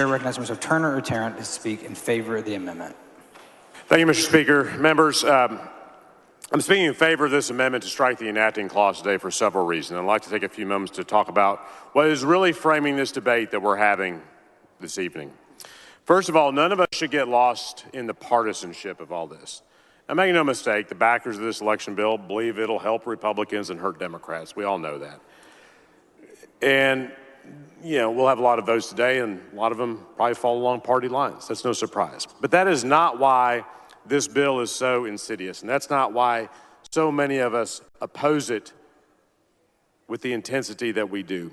I recognize Mr. Turner or Tarrant to speak in favor of the amendment. Thank you, Mr. Speaker. Members, I'm speaking in favor of this amendment to strike the enacting clause today for several reasons. I'd like to take a few moments to talk about what is really framing this debate that we're having this evening. First of all, none of us should get lost in the partisanship of all this. Now, make no mistake, the backers of this election bill believe it'll help Republicans and hurt Democrats. We all know that. And, you know, we'll have a lot of those today, and a lot of them probably fall along party lines. That's no surprise. But that is not why this bill is so insidious, and that's not why so many of us oppose it with the intensity that we do.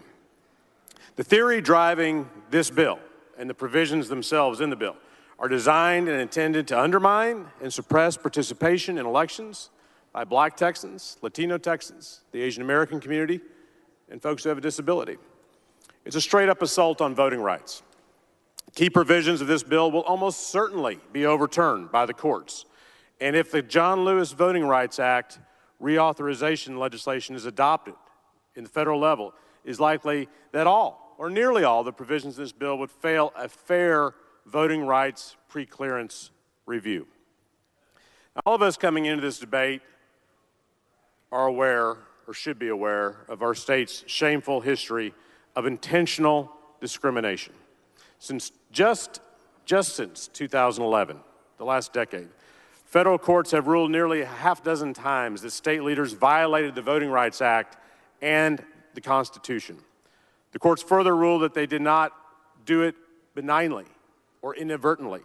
The theory driving this bill and the provisions themselves in the bill are designed and intended to undermine and suppress participation in elections by Black Texans, Latino Texans, the Asian American community, and folks who have a disability. It's a straight-up assault on voting rights. Key provisions of this bill will almost certainly be overturned by the courts. And if the John Lewis Voting Rights Act reauthorization legislation is adopted in the federal level, is likely that all, or nearly all, the provisions of this bill would fail a fair voting rights pre-clearance review. Now, all of us coming into this debate are aware, or should be aware, of our state's shameful history of intentional discrimination. Since just since 2011, the last decade, federal courts have ruled nearly a half dozen times that state leaders violated the Voting Rights Act and the Constitution. The courts further ruled that they did not do it benignly or inadvertently.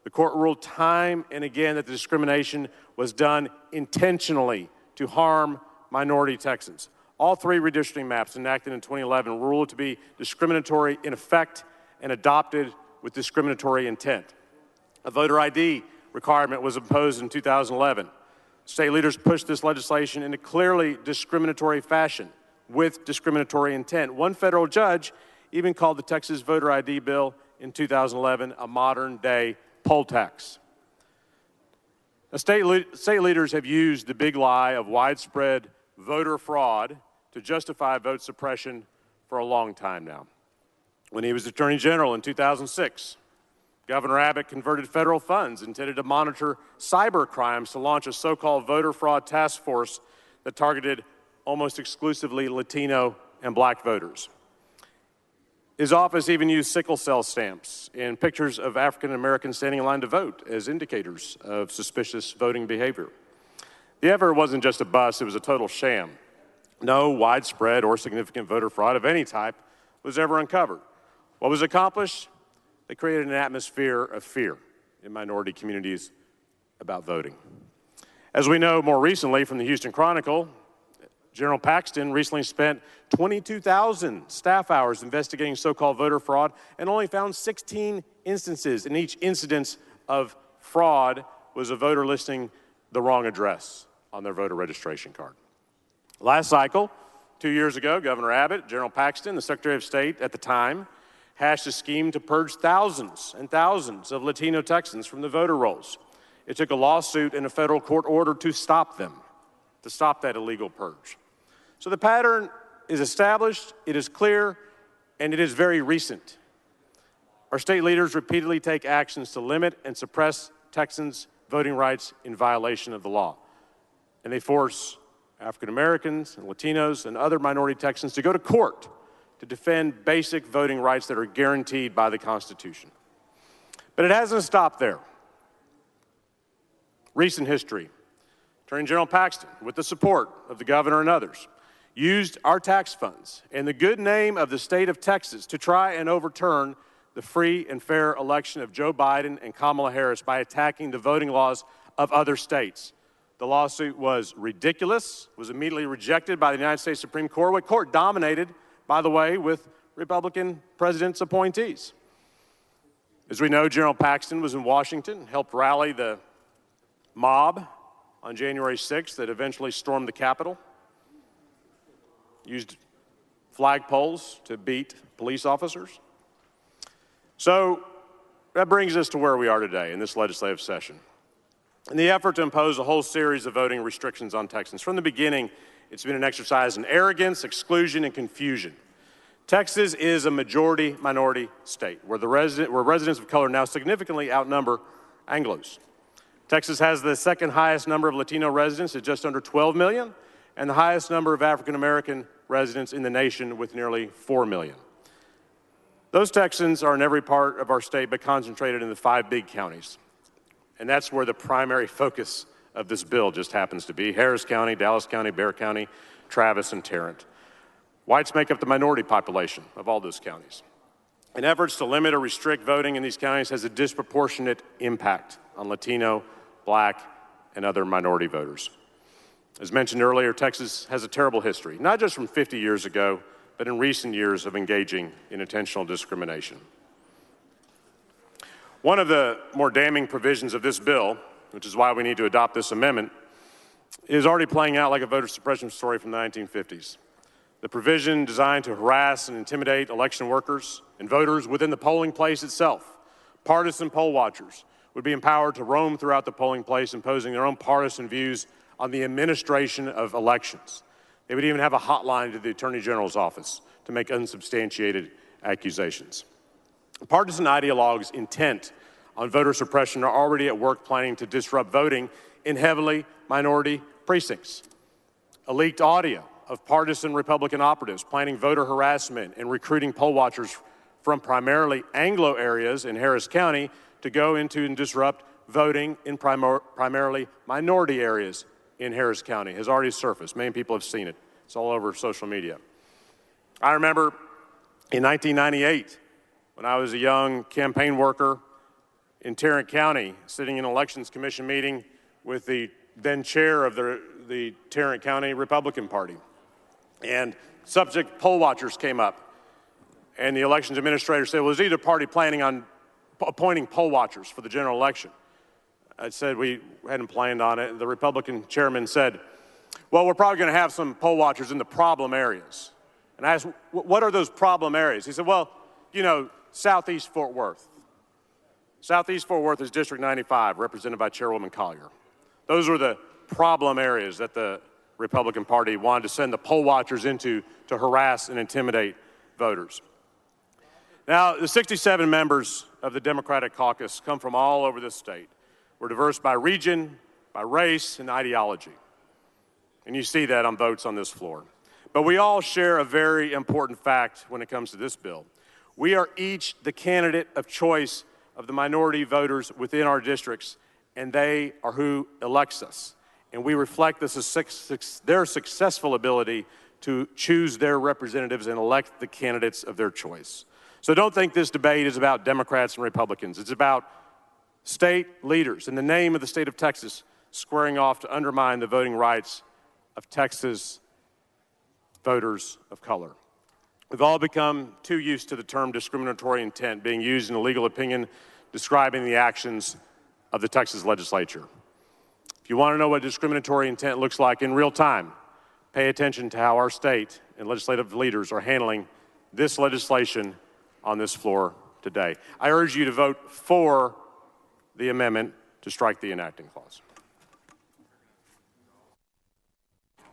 The court ruled time and again that the discrimination was done intentionally to harm minority Texans. All three redistricting maps enacted in 2011 were ruled to be discriminatory in effect and adopted with discriminatory intent. A voter ID requirement was imposed in 2011. State leaders pushed this legislation in a clearly discriminatory fashion with discriminatory intent. One federal judge even called the Texas voter ID bill in 2011 a modern-day poll tax. Now, state leaders have used the big lie of widespread voter fraud to justify vote suppression for a long time now. When he was Attorney General in 2006, Governor Abbott converted federal funds intended to monitor cyber crimes to launch a so-called voter fraud task force that targeted almost exclusively Latino and Black voters. His office even used sickle cell stamps and pictures of African Americans standing in line to vote as indicators of suspicious voting behavior. The effort wasn't just a bust, it was a total sham. No widespread or significant voter fraud of any type was ever uncovered. What was accomplished? They created an atmosphere of fear in minority communities about voting. As we know more recently from the Houston Chronicle, General Paxton recently spent 22,000 staff hours investigating so-called voter fraud and only found 16 instances. In each incidence of fraud was a voter listing the wrong address on their voter registration card. Last cycle, 2 years ago, Governor Abbott, General Paxton, the Secretary of State at the time, hashed a scheme to purge thousands and thousands of Latino Texans from the voter rolls. It took a lawsuit and a federal court order to stop them, to stop that illegal purge. So the pattern is established, it is clear, and it is very recent. Our state leaders repeatedly take actions to limit and suppress Texans' voting rights in violation of the law. And they force African Americans and Latinos and other minority Texans to go to court to defend basic voting rights that are guaranteed by the Constitution. But it hasn't stopped there. Recent history. Attorney General Paxton, with the support of the governor and others, used our tax funds and the good name of the state of Texas to try and overturn the free and fair election of Joe Biden and Kamala Harris by attacking the voting laws of other states. The lawsuit was ridiculous, was immediately rejected by the United States Supreme Court, a court dominated, by the way, with Republican president's appointees. As we know, General Paxton was in Washington, helped rally the mob on January 6th that eventually stormed the Capitol, used flagpoles to beat police officers. So that brings us to where we are today in this legislative session. In the effort to impose a whole series of voting restrictions on Texans, from the beginning, it's been an exercise in arrogance, exclusion, and confusion. Texas is a majority-minority state where residents of color now significantly outnumber Anglos. Texas has the second highest number of Latino residents at just under 12 million, and the highest number of African-American residents in the nation with nearly 4 million. Those Texans are in every part of our state, but concentrated in the 5 big counties. And that's where the primary focus of this bill just happens to be: Harris County, Dallas County, Bexar County, Travis, and Tarrant. Whites make up the minority population of all those counties. And efforts to limit or restrict voting in these counties has a disproportionate impact on Latino, Black, and other minority voters. As mentioned earlier, Texas has a terrible history, not just from 50 years ago, but in recent years of engaging in intentional discrimination. One of the more damning provisions of this bill, which is why we need to adopt this amendment, is already playing out like a voter suppression story from the 1950s. The provision designed to harass and intimidate election workers and voters within the polling place itself. Partisan poll watchers would be empowered to roam throughout the polling place, imposing their own partisan views on the administration of elections. They would even have a hotline to the Attorney General's office to make unsubstantiated accusations. Partisan ideologues intent on voter suppression are already at work planning to disrupt voting in heavily minority precincts. A leaked audio of partisan Republican operatives planning voter harassment and recruiting poll watchers from primarily Anglo areas in Harris County to go into and disrupt voting in primarily minority areas in Harris County has already surfaced. Many people have seen it. It's all over social media. I remember in 1998, when I was a young campaign worker in Tarrant County, sitting in an Elections Commission meeting with the then chair of the Tarrant County Republican Party. And subject poll watchers came up, and the elections administrator said, well, is either party planning on appointing poll watchers for the general election? I said we hadn't planned on it. The Republican chairman said, well, we're probably going to have some poll watchers in the problem areas. And I asked, what are those problem areas? He said, well, you know, Southeast Fort Worth. Southeast Fort Worth is District 95, represented by Chairwoman Collier. Those were the problem areas that the Republican Party wanted to send the poll watchers into to harass and intimidate voters. Now, the 67 members of the Democratic Caucus come from all over this state. We're diverse by region, by race, and ideology. And you see that on votes on this floor. But we all share a very important fact when it comes to this bill. We are each the candidate of choice of the minority voters within our districts, and they are who elects us. And we reflect their successful ability to choose their representatives and elect the candidates of their choice. So don't think this debate is about Democrats and Republicans. It's about state leaders in the name of the state of Texas squaring off to undermine the voting rights of Texas voters of color. We've all become too used to the term discriminatory intent being used in a legal opinion describing the actions of the Texas legislature. If you want to know what discriminatory intent looks like in real time, pay attention to how our state and legislative leaders are handling this legislation on this floor today. I urge you to vote for the amendment to strike the enacting clause.